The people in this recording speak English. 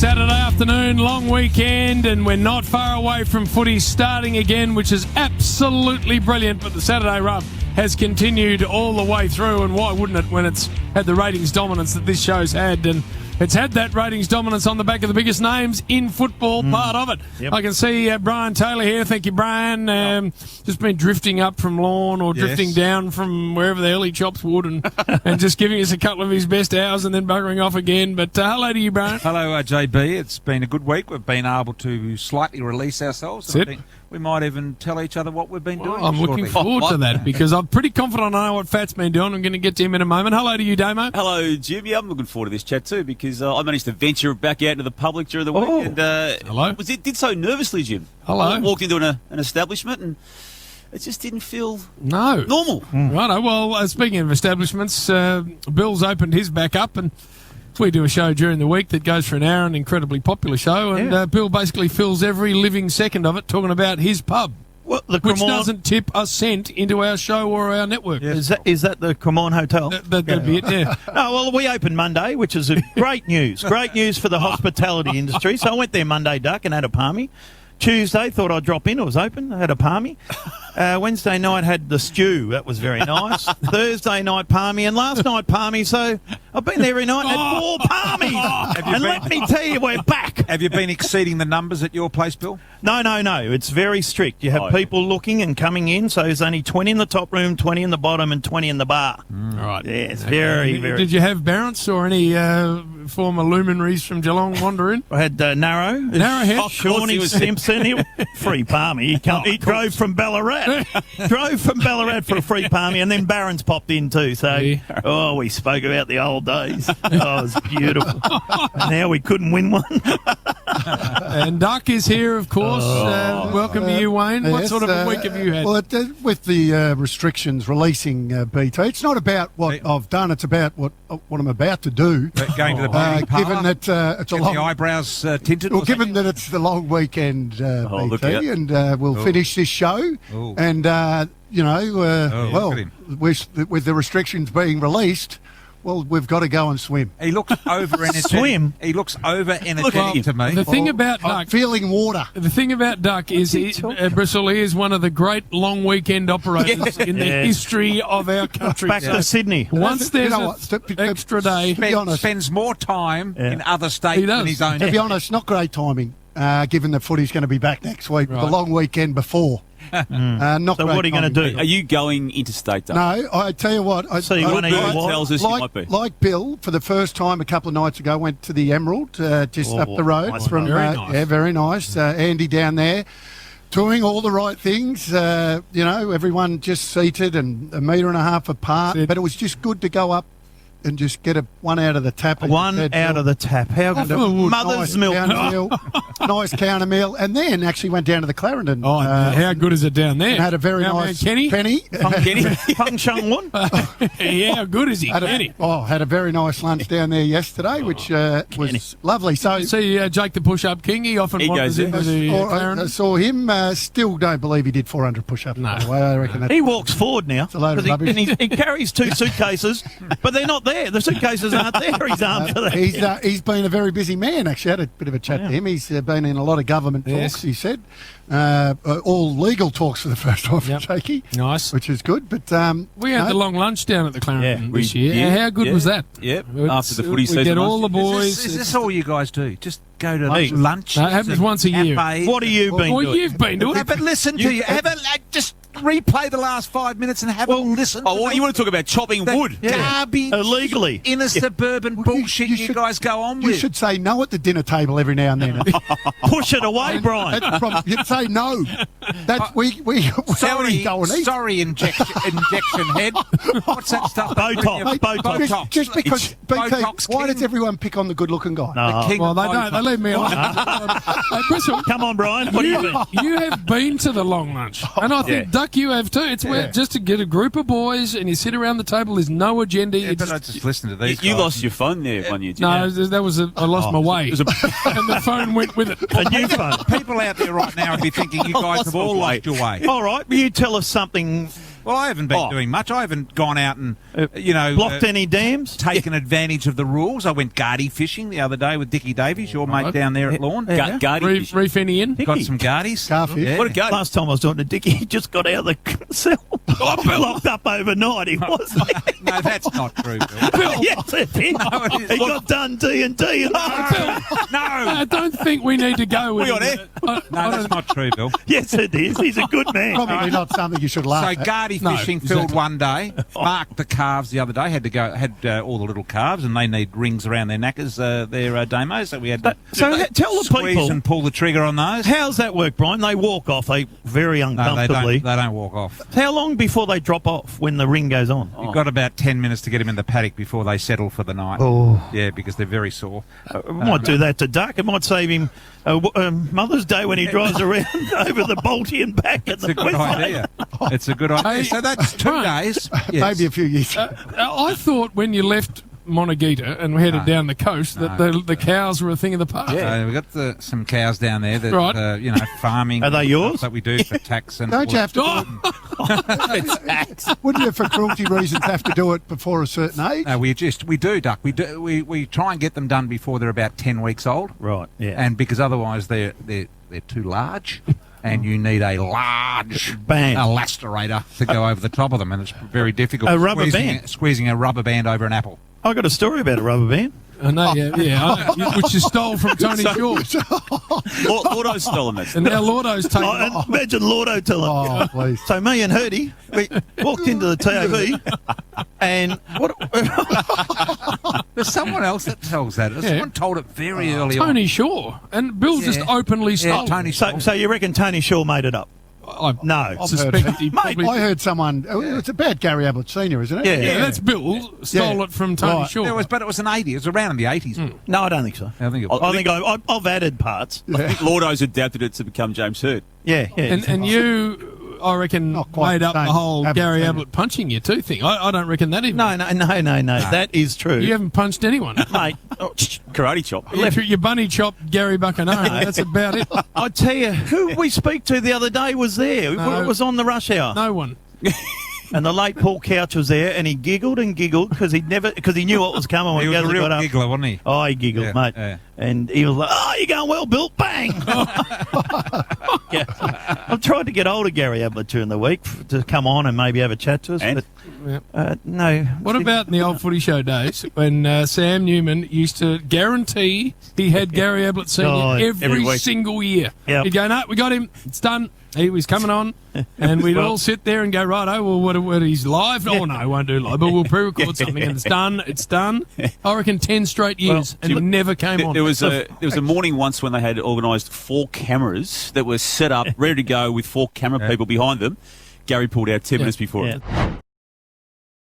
Saturday afternoon, long weekend, and we're not far away from footy starting again, which is absolutely brilliant. But the Saturday run has continued all the way through, and why wouldn't it when it's had the ratings dominance that this show's had? And it's had that ratings dominance on the back of the biggest names in football, part of it. Yep. I can see Brian Taylor here. Thank you, Brian. Just been drifting up from Lawn or drifting down from wherever the hell he chops wood and just giving us a couple of his best hours and then buggering off again. But hello to you, Brian. Hello, JB. It's been a good week. We've been able to slightly release ourselves. I think we might even tell each other what we've been doing. I'm looking forward to that because I'm pretty confident I know what Fat's been doing. I'm going to get to him in a moment. Hello to you, Damo. Hello, Jim. Yeah, I'm looking forward to this chat too because I managed to venture back out into the public during the week. And, hello. Did so nervously, Jim. Hello. I walked into an establishment and it just didn't feel normal. Righto. Well, speaking of establishments, Bill's opened his back up and we do a show during the week that goes for an hour, an incredibly popular show, and Bill basically fills every living second of it talking about his pub, Well, the which Cremorne, doesn't tip a cent into our show or our network. is that the Cremorne Hotel? That'd be it, yeah. No, well, we opened Monday, which is great news. Great news for the hospitality industry. So I went there Monday, Duck, and had a palmy. Tuesday, thought I'd drop in. It was open. I had a palmy. Wednesday night, had the stew. That was very nice. Thursday night, palmy. And last night, palmy. So I've been there every night and had 4 palmies. And let me tell you, we're back. Have you been exceeding the numbers at your place, Bill? No. It's very strict. You have people looking and coming in. So there's only 20 in the top room, 20 in the bottom, and 20 in the bar. All right. Yeah, it's very. Did you have Barents or any former luminaries from Geelong wander in? I had Narrowhead. Shawnee Simpson. Free palmy. He drove from Ballarat. Drove from Ballarat for a free palmy, and then Barron's popped in too. So, we spoke about the old days. Oh, it was beautiful. And now we couldn't win one. And Duck is here, of course. Welcome to you, Wayne. What sort of a week have you had? Well, with the restrictions releasing BT, it's not about what I've done. It's about what I'm about to do. Going to the beauty parlour, given that it's a long the eyebrows tinted. Well, given that it's the long weekend, BT, and we'll finish this show, and with the restrictions being released. Well, we've got to go and swim. He looks over energetic. Swim? He looks over energetic to me. The thing about Duck, I'm feeling water. The thing about Duck is Bristol, he is one of the great long weekend operators in the history of our country. Back to Sydney. Once there's an extra day, Spends more time in other states than his own. To be honest, not great timing, given that footy's going to be back next week. The long weekend before. So what are you going to do? Are you going interstate, Doug? No, I tell you what. tells us you might be. Like Bill, for the first time a couple of nights ago, went to the Emerald, just up the road. Nice From very nice. Yeah, very nice. Andy down there. Doing all the right things, everyone just seated and a metre and a half apart. But it was just good to go up and just get one out of the tap. One out of the tap. How good? Mother's milk. Nice counter meal. And then actually went down to the Clarendon. Oh, how good is it down there? And had a very nice Kenny? penny. Feng Shang Wan. Yeah, how good is he, Kenny? Had a very nice lunch down there yesterday, which was lovely. So see Jake the Push-Up King. He often wanders into the Clarendon. I saw him. Still don't believe he did 400 push-ups. No. By the way. I reckon He walks forward now. It's a load of rubbish. He carries 2 suitcases, but they're not there. The suitcases aren't there. His arms are there. He's been a very busy man, actually. I had a bit of a chat to him. He's been in a lot of government talks, he said. All legal talks for the first time for Jakey. Nice. Which is good. But we had the long lunch down at the Clarendon this year. Yeah. How good was that? Yep. After the footy season. We get all the boys. Is this all you guys do? Just go to lunch? No, it happens once a year. What have you been doing? You've been doing it. But listen to you. Just replay the last 5 minutes and have a listen. Oh, you want to talk about chopping wood? Garbage. Illegally. In a suburban bullshit you guys go on with. You should say no at the dinner table every now and then. Push it away, Brian. You'd say no. We Sorry, injection head. What's that stuff? Botox. Just because, Botox why does everyone pick on the good-looking guy? Well, they don't. They leave me alone. Bristol, come on, Brian. What do you think? You have been to the long lunch, and I think Duck, you have too. It's where just to get a group of boys and you sit around the table. There's no agenda. But I just listen to these. You lost your phone there one year. No, that was I lost my way, and the phone went with it. A new phone. People out there right now would be thinking you guys have all lost your way. All right, will you tell us something Well, I haven't been doing much. I haven't gone out and, blocked any dams? taken advantage of the rules. I went guardie fishing the other day with Dickie Davies, your mate down there at Lawn. Guardie fishing. Reef any in? Got some guardies. Starfish. Yeah. What a guard. Last time I was talking to Dickie, he just got out of the cell. Locked up overnight, he was. No, that's not true, Bill. Yes, it did. He got done D&D. I don't think we need to go with We on it. No, that's not true, Bill. Yes, it is. He's a good man. Probably not something you should laugh So at. guardie fishing filled one day. Marked the calves the other day. Had all the little calves, and they need rings around their knackers, their damos. So we had to So tell the squeeze people, and pull the trigger on those. how's that work, Brian? They walk off, they very No, uncomfortably. they don't walk off. How long before they drop off when the ring goes on? You've got about 10 minutes to get them in the paddock before they settle for the night. Oh. Yeah, because they're very sore. Might do that to Duck. It might save him Mother's Day when he drives around over the Balti and back at It's the a good idea. It's a good idea. Hey, So that's 2 days. Yes. Maybe a few years. I thought when you left Monagita and headed down the coast that the cows were a thing of the past. We've got some cows down there that, Right. Farming. Are they yours? That we do for tax and. Don't you have to Oh, wouldn't you, for cruelty reasons, have to do it before a certain age? We do, Duck. We try and get them done before they're about 10 weeks old. Right, yeah. And because otherwise they're too large. And you need a large Band. elasterator to go over the top of them, and it's very difficult. A rubber band? Squeezing a rubber band over an apple. I got a story about a rubber band. I know, I know, which you stole from Tony Shaw. Lordo's stolen that. And now Lordo's taken And imagine Lordo telling. Oh, please. So me and Hurdy, we walked into the TAV, and There's someone else that tells that. Someone told it very early on. Tony Shaw. And Bill's just openly stole. Tony Shaw. so you reckon Tony Shaw made it up? I No. suspect he probably... I heard someone. It's about Gary Ablett Senior, isn't it? Yeah. Yeah, that's Bill. Stole Yeah. it from Tony Right. Shaw. But it was an 80s. It was around in the 80s. No, I don't think so. I think it I think I've added parts. I think Lordo's adapted it to become James Hurd. Yeah. And you, I reckon, Not quite made the up the same. whole Ablett Gary Senior. Ablett punching you too thing. I don't reckon that even. No. That is true. You haven't punched anyone. Mate, Karate chop. Your bunny chopped Gary Buckingham. That's about it. I tell you, who we speak to the other day was there. No. It was on the rush hour. No one. And the late Paul Couch was there, and he giggled and giggled because he knew what was coming when He was a Gazza real got up. giggler, wasn't he? Oh, he giggled, Yeah, mate. yeah. And he was like, "Oh, you're going well, Bill." Bang! Yeah. I've tried to get hold of Gary Ablett during the week to come on and maybe have a chat to us, And? but no. What about in the old footy show days when Sam Newman used to guarantee he had Gary Ablett Senior Oh, every every week. single year? Yep. He'd go, no, we got him. It's done. He was coming on. And we'd all sit there and go, right, well, what he's live? Oh, no, won't do live, but we'll pre-record something and it's done. It's done. I reckon 10 straight years and he never came on. There was a morning once when they had organised 4 cameras that were set up, ready to go with 4 camera people behind them. Gary pulled out 10 minutes before it. Yeah.